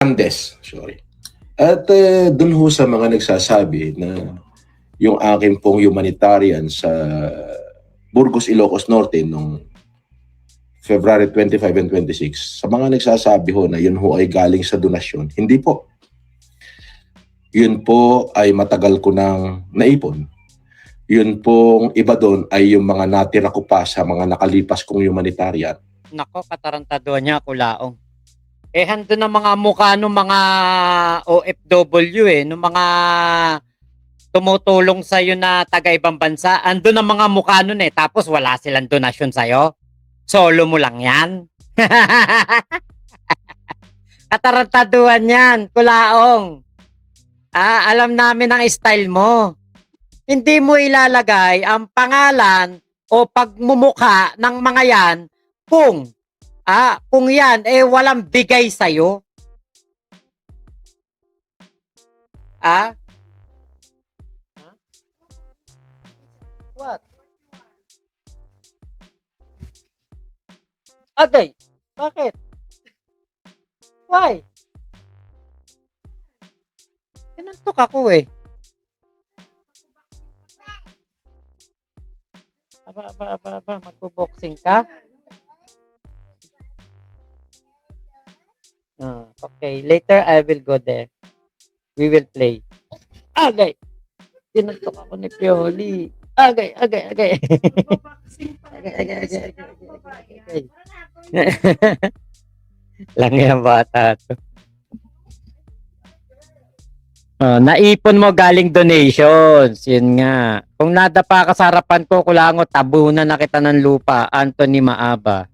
Andes, sorry. At dun ho sa mga nagsasabi na yung akin pong humanitarian sa Burgos, Ilocos Norte nung February 25 and 26, sa mga nagsasabi ho na yun ho ay galing sa donasyon, hindi po. Yun po ay matagal ko nang naipon. Yun pong iba doon ay yung mga natira ko pa sa mga nakalipas kong humanitarian. Nako, katarantaduhan niya, kulaong. Eh, hando na mga mukha ng mga OFW ng mga tumutulong sa'yo na taga-ibang bansa. Ando na mga mukha nun tapos wala silang donasyon sa'yo. Solo mo lang yan. Katarantaduhan yan, kulaong. Alam namin ang style mo. Hindi mo ilalagay ang pangalan o pagmumukha ng mga yan kung yan walang bigay sa'yo. What? Okay. Bakit? Why? Pinantok ako Aba, magbo-boxing ka? Okay, later I will go there. We will play. Agay! Pinantok ako ni Pioli. Agay. Agay. Lang yung bata to. Naipon mo galing donations. Yun nga. Kung nadapa ka sa harapan ko, kulango, tabunan na kita ng lupa. Anthony Maaba.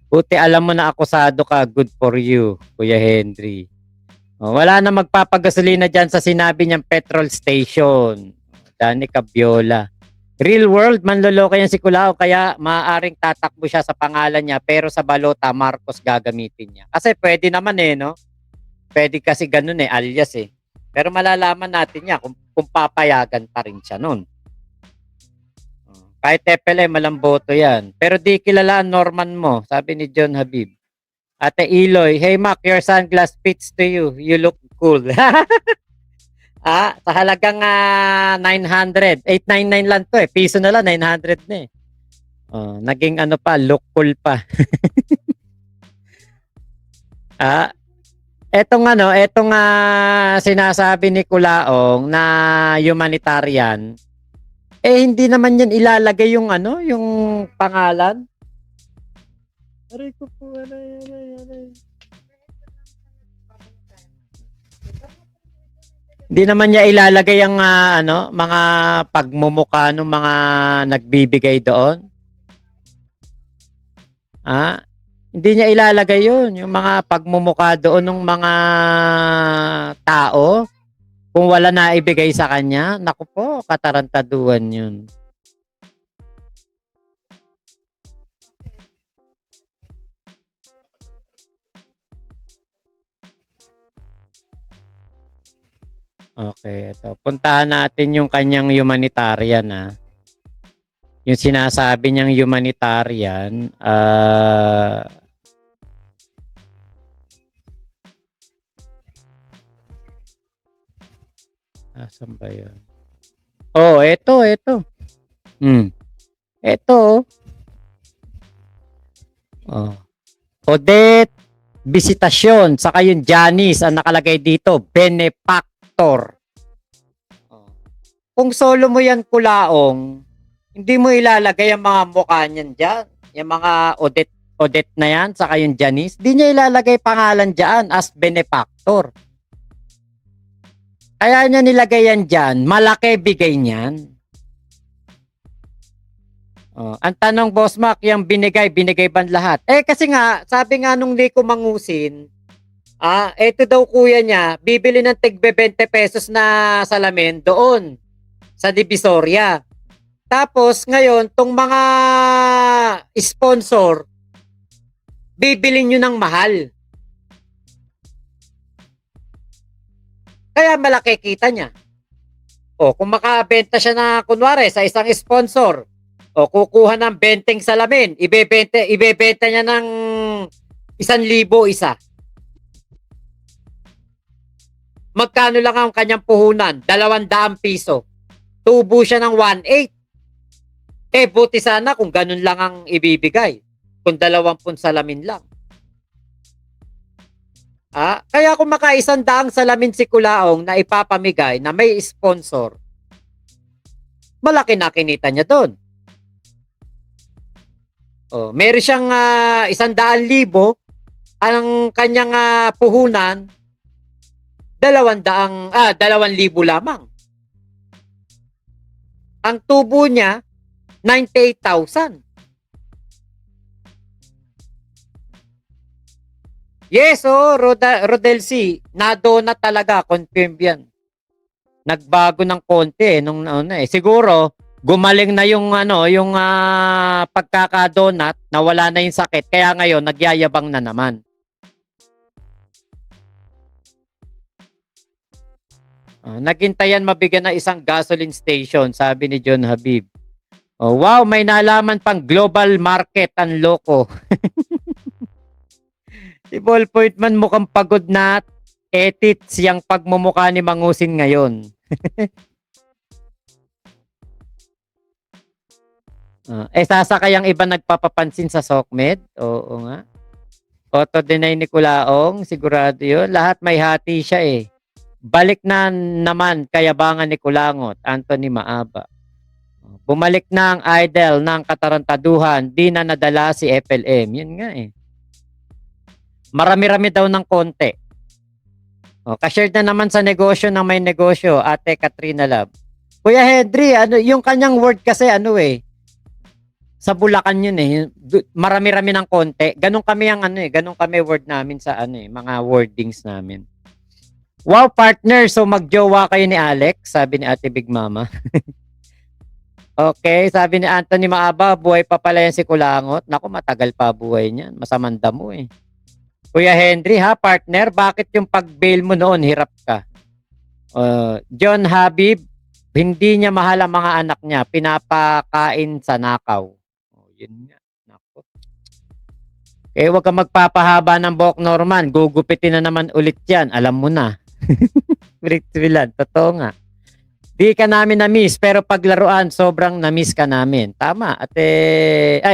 Buti alam mo na akusado ka. Good for you, Kuya Henry. Wala na magpapagasolina dyan sa sinabi niyang petrol station. Dani Cabiola. Real world, manloloko yan si Kulao. Kaya maaaring tatakbo siya sa pangalan niya. Pero sa balota, Marcos gagamitin niya. Kasi pwede naman no? Pwede kasi ganun alias Pero malalaman natin niya kung papayagan pa rin siya nun. Kahit TPL malamboto yan. Pero di kilala Norman mo, sabi ni John Habib. Ate Iloy, hey Mac, your sunglass fits to you. You look cool. Sa halagang 900. 899 lang to Piso na lang, 900 na naging look cool pa. Etong sinasabi ni Kulaong na humanitarian, hindi naman yan ilalagay yung yung pangalan. Aray ko po, Hindi naman niya ilalagay ang mga pagmumukha ng mga nagbibigay doon. Hindi niya ilalagay yun, yung mga pagmumukha doon ng mga tao. Kung wala na ibigay sa kanya, naku po, katarantaduhan yun. Okay, ito. Puntahan natin yung kanyang humanitarian Yung sinasabi niyang humanitarian, asan ba yun? Ito. Ito. Odette Visitasyon, saka yung Janice, ang nakalagay dito, benefactor. Kung solo mo yan, Kulaong, hindi mo ilalagay ang mga mukha niyan dyan. Yung mga Odette na yan, saka yung Janice. Hindi niya ilalagay pangalan dyan as benefactor. Kaya niya nilagay yan dyan. Malaki bigay niyan. Ang tanong, Boss Mac, yung binigay ba lahat? Kasi nga, sabi nga nung Nico Mangusin, ito daw kuya niya, bibili ng tigbe 20 pesos na salamin doon sa Divisoria. Tapos ngayon, tong mga sponsor, bibili nyo ng mahal. Kaya malaki kita niya. Kung makabenta siya na kunwari sa isang sponsor, kukuha ng 20 salamin, ibebenta niya ng 1,000 isa. magkano lang ang kanyang puhunan? 200 piso. Tubo siya ng 1.8. Buti sana kung ganun lang ang ibibigay. Kung 20 salamin lang. Kaya kung maka-100 salamin si Kulaong na ipapamigay na may sponsor, malaki na kinita niya doon. Meron siyang 100,000, ang kanyang puhunan 2,000 lamang. Ang tubo niya 98,000. Yes, Rodel C. Na-donut talaga, confirm yan. Nagbago ng konti nung siguro gumaling na yung pagkakadonut, nawala na yung sakit, kaya ngayon nagyayabang na naman. Naghintayan mabigyan na isang gasoline station, sabi ni John Habib. Wow, may nalaman pang global market ang loko. Si Ballpoint man mukhang pagod na edit siyang pagmumukha ni Mangusin ngayon. Sasakay ang iba nagpapapansin sa SOCMED? Oo nga. Auto-deny ni Kulaong, sigurado yun. Lahat may hati siya eh. Balik na naman kayabangan ni Kulangot, Anthony Maaba. Bumalik na ang idol ng katarantaduhan, di na nadala si FLM. Yun nga eh. Marami-rami daw ng konti. Ka-share na naman sa negosyo ng may negosyo, Ate Katrina Lab. Kuya Henry, yung kanyang word kasi sa Bulacan yun eh. Marami-rami ng konti. Ganun kami ganun kami word namin sa mga wordings namin. Wow, partner, so magjowa kayo ni Alex, sabi ni Ate Big Mama. Okay, sabi ni Anthony Maaba, buhay pa pala yan si Kulangot. Naku, matagal pa buhay niyan. Masamang damo eh. Kuya Henry, partner, bakit yung pag-bail mo noon, hirap ka? John Habib, hindi niya mahal ang mga anak niya, pinapakain sa nakaw. Yun nga. Naku. Huwag kang magpapahaba ng buhok, Norman. Gugupitin na naman ulit yan. Alam mo na. Totoo nga. Di ka namin na-miss, pero paglaruan, sobrang na-miss ka namin. Tama.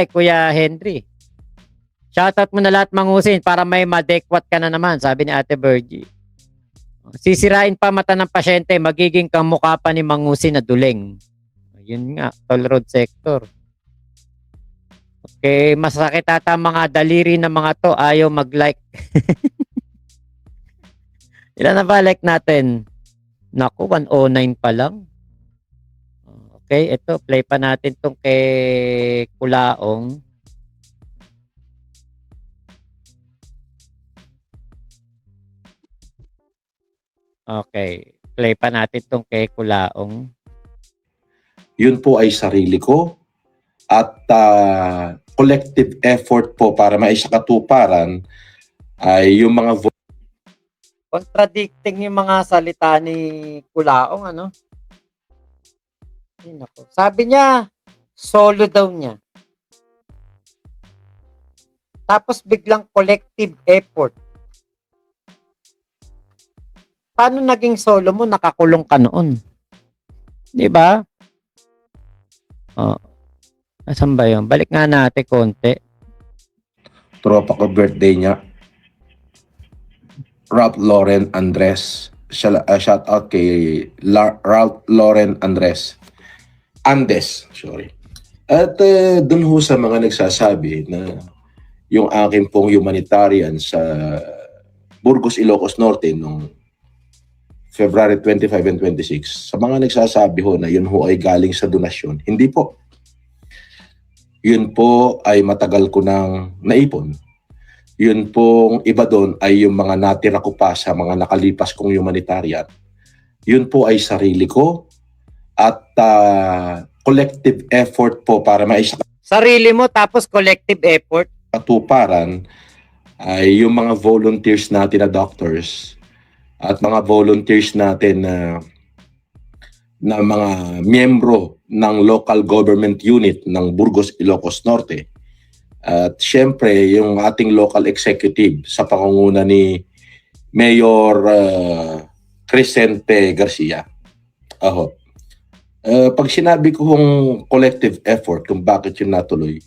Kuya Henry. Shoutout mo na lahat, Mangusin, para may madekwat ka na naman, sabi ni Ate Virgie. Sisirain pa mata ng pasyente, magiging kamukha pa ni Mangusin na duling. Yun nga, toll road sector. Okay, masakit ata mga daliri ng mga to, ayaw mag-like. Ilan na ba like natin? Naku, 109 pa lang. Okay, ito, play pa natin tong kay Kulaong. Okay, play pa natin tong kay Kulaong. Yun po ay sarili ko at collective effort po para maisakatuparan ay yung mga Contradicting yung mga salita ni Kulaong, Sabi niya, solo daw niya. Tapos biglang collective effort. Paano naging solo mo? Nakakulong ka noon. Di ba? Asan ba yun? Balik nga natin konti. tropa ko birthday niya. Ralph Lauren Andres. Shout out kay Ralph Lauren Andres. Sorry. At dun ho sa mga nagsasabi na yung akin pong humanitarian sa Burgos, Ilocos Norte noong February 25 and 26, sa mga nagsasabi ho na yun ho ay galing sa donasyon, hindi po. Yun po ay matagal ko nang naipon. Yun pong iba doon ay yung mga natira ko pa sa mga nakalipas kong humanitarian. Yun po ay sarili ko at collective effort po para Sarili mo tapos collective effort? Katuparan ay yung mga volunteers natin na doctors at mga volunteers natin na mga miyembro ng local government unit ng Burgos, Ilocos Norte. At syempre, yung ating local executive sa pangunguna ni Mayor Crescente Garcia. Aho. Pag sinabi ko kung collective effort kung bakit yun natuloy,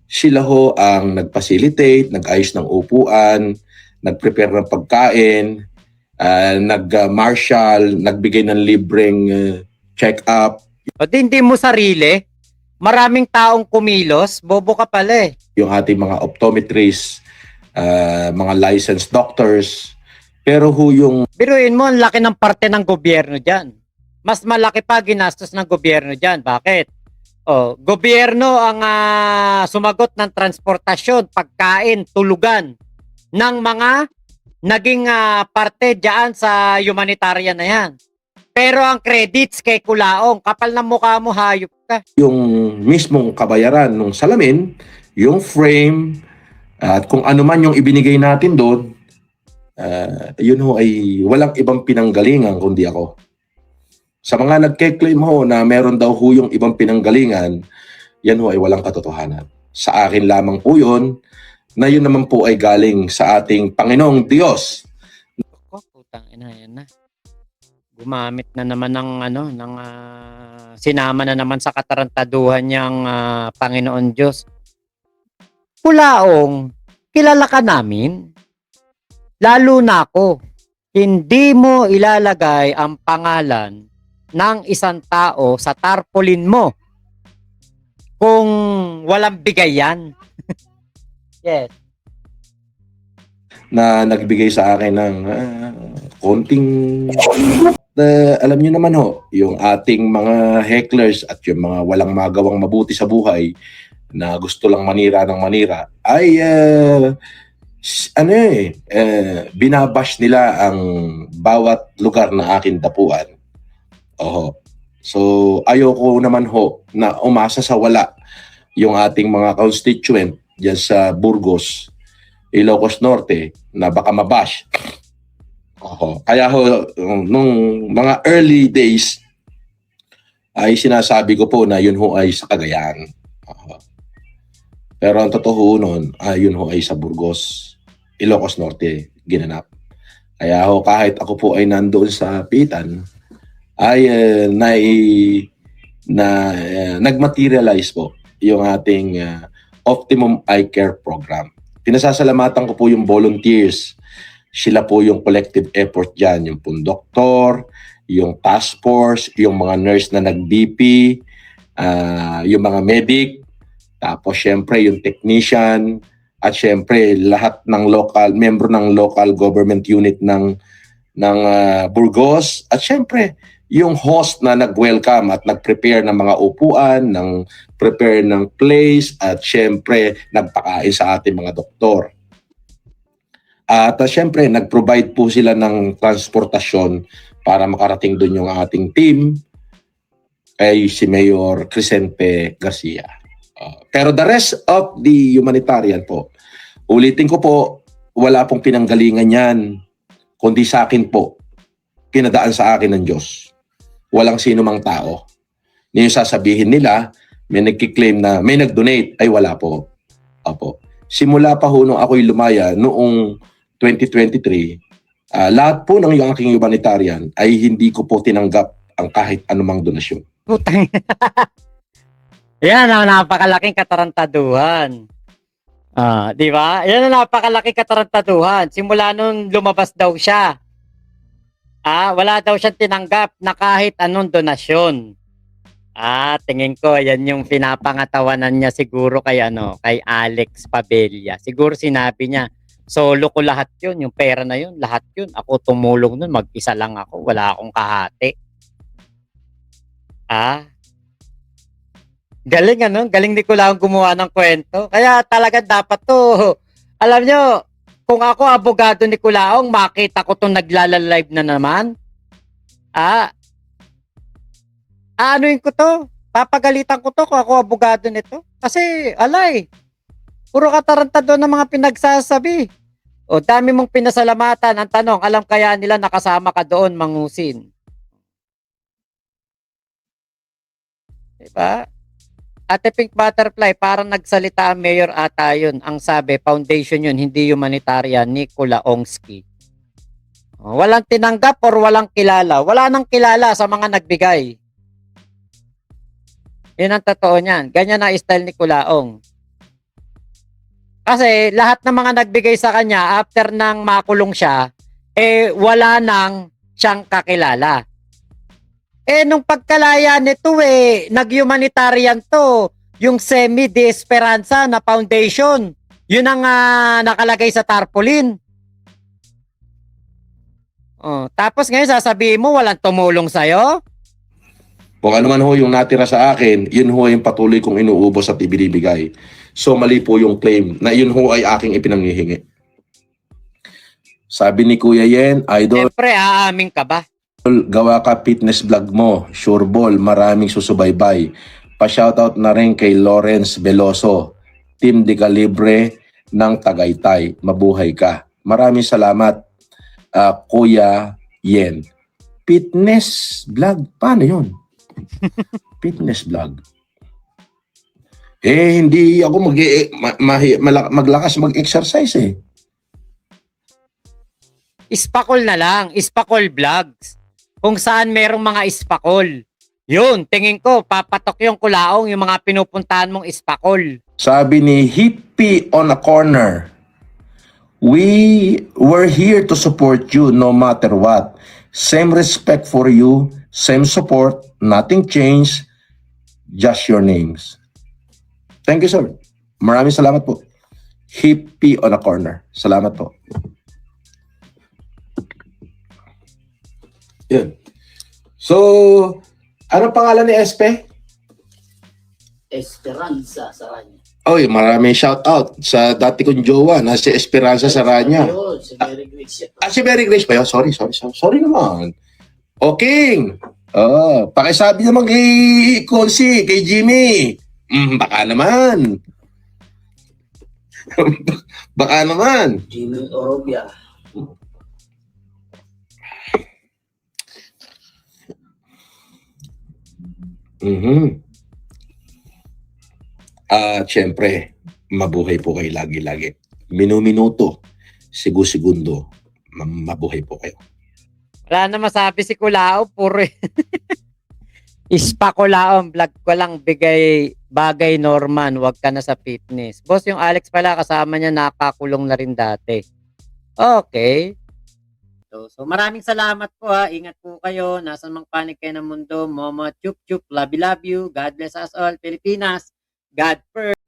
sila ho ang nag-facilitate, nag-ayos ng upuan, nag-prepare ng pagkain, nag-marshal, nagbigay ng libreng check-up. O di hindi mo sarili, maraming taong kumilos, bobo ka pala eh. Yung ating mga optometrists, mga licensed doctors, pero ho yung Biruin mo, ang laki ng parte ng gobyerno dyan. Mas malaki pa ginastos ng gobyerno dyan. Bakit? O, gobyerno ang sumagot ng transportasyon, pagkain, tulugan ng mga naging parte dyan sa humanitarian na yan. Pero ang credits kay Kulaong, kapal ng mukha mo, hayop ka. yung mismong kabayaran ng salamin, yung frame, at kung ano man yung ibinigay natin doon, yun ho ay walang ibang pinanggalingan kundi ako. Sa mga nagke-claim ho na meron daw ho yung ibang pinanggalingan, yan ho ay walang katotohanan. Sa akin lamang po yun, na yun naman po ay galing sa ating Panginoong Diyos. Oh, putang ina, yan na. Gumamit na naman ng sinama na naman sa katarantaduhan niyang Panginoon Diyos. Kulaong, kilala ka namin. Lalo na ako. Hindi mo ilalagay ang pangalan ng isang tao sa tarpaulin mo kung walang bigay yan. Yes. Na nagbigay sa akin ng konting alam niyo naman ho, yung ating mga hecklers at yung mga walang magawang mabuti sa buhay na gusto lang manira ng manira ay binabash nila ang bawat lugar na akin dapuan. Oho. So ayoko naman ho na umasa sa wala yung ating mga constituent diyan sa Burgos, Ilocos Norte na baka mabash. Oho. Kaya ho, nung mga early days ay sinasabi ko po na yun ho ay sa Cagayan. Oho. Pero ang totoo nun, yun ho ay sa Burgos, Ilocos Norte ginanap. Kaya ho, kahit ako po ay nandoon sa Pitan, ay nagmaterialize po yung ating Optimum Eye Care Program. Pinasasalamatan ko po yung volunteers. Sila po yung collective effort dyan. Yung pong doktor, yung task force, yung mga nurse na nag-BP, yung mga medic, tapos syempre yung technician, at syempre lahat ng membro ng local government unit ng Burgos, at syempre yung host na nag-welcome at nag-prepare ng mga upuan, prepare ng place, at syempre nagpakain sa ating mga doktor. At syempre nag-provide po sila ng transportasyon para makarating doon yung ating team ay si Mayor Crescente Garcia. Pero the rest of the humanitarian po, ulitin ko po, wala pong pinanggalingan yan, kundi sa akin po, pinadaan sa akin ng Diyos. Walang sino mang tao. Yung sasabihin nila, may nagkiklaim na may nag-donate, ay wala po. Opo. Simula pa ho nung ako'y lumaya noong 2023, lahat po ng yung aking humanitarian ay hindi ko po tinanggap ang kahit anumang donasyon. Putang. Yan ang napakalaking katarantaduhan. Di ba? Yan ang napakalaking katarantaduhan. Simula nung lumabas daw siya, wala daw siyang tinanggap na kahit anong donasyon. Tingin ko yan yung pinapangatawanan niya siguro kay kay Alex Pabella. Siguro sinabi niya, solo ko lahat yun, yung pera na yun, lahat yun. Ako tumulong nun, mag-isa lang ako, wala akong kahati. Galing galing ni Kulaong gumawa ng kwento. Kaya talaga dapat to, alam nyo, kung ako abogado ni Kulaong, makita ko itong naglalalive na naman, anuin ko to, papagalitan ko to kung ako abogado nito. Kasi, alay, puro katarantado ng mga pinagsasabi. O, dami mong pinasalamatan. Ang tanong, alam kaya nila nakasama ka doon, Mangusin? Diba? Ate Pink Butterfly, parang nagsalita ang mayor ata yun. Ang sabi, foundation yun, hindi humanitarian, ni Kulaongski. Walang tinanggap or walang kilala. Wala nang kilala sa mga nagbigay. Yun ang totoo niyan. Ganyan na style ni Kulaong. Kasi lahat ng mga nagbigay sa kanya after nang makulong siya, wala nang siyang kakilala. Nung pagkalaya nito nag-humanitarian to, yung Semi de Esperanza na foundation. Yun ang nakalagay sa tarpaulin. Tapos ngayon sasabihin mo walang tumulong sa'yo? Kung ano man ho yung natira sa akin, yun ho yung patuloy kong inuubos at ibinibigay. So mali po yung claim na yun ho ay aking ipinanghihingi. Sabi ni Kuya Yen, Idol, Siyempre, aamin ka ba? gawa ka fitness vlog mo. Sure ball, maraming susubaybay. Pa-shoutout na rin kay Lawrence Veloso, Team de Calibre ng Tagaytay. Mabuhay ka. Maraming salamat, Kuya Yen. Fitness vlog? Paano yun? Fitness vlog. Hindi ako maglakas mag-exercise eh. Ispakol na lang. Ispakol vlogs. Kung saan merong mga ispakol. Yun, tingin ko, papatok yung Kulaong yung mga pinupuntahan mong ispakol. Sabi ni Hippie on a Corner, we were here to support you no matter what. Same respect for you, same support, nothing changed, just your names. Thank you, sir. Maraming salamat po. Hippie on a Corner. Salamat po. Yun. So, anong pangalan ni Espe? Esperanza Saranya. Oy, maraming shout out sa dati kong jowa na si Esperanza Saranya. Ayun, si Mary Grace. Si Mary Grace ba yun? Sorry naman. Okay. Pakisabi naman kay Colsy, kay Jimmy. Baka naman. Baka naman. Jimmy Orobia. Siyempre, mabuhay po kayo lagi-lagi. Minuminuto, segundo, mabuhay po kayo. Wala na masabi si Kulao, puro Ispakulaong vlog ko lang bigay bagay Norman, wag ka na sa fitness. Boss, yung Alex pala kasama niya nakakulong na rin dati. Okay. So maraming salamat po ha. Ingat po kayo. Nasaan mang panig kayo ng mundo. Momo, chup chup, love you. God bless us all. Pilipinas. God first.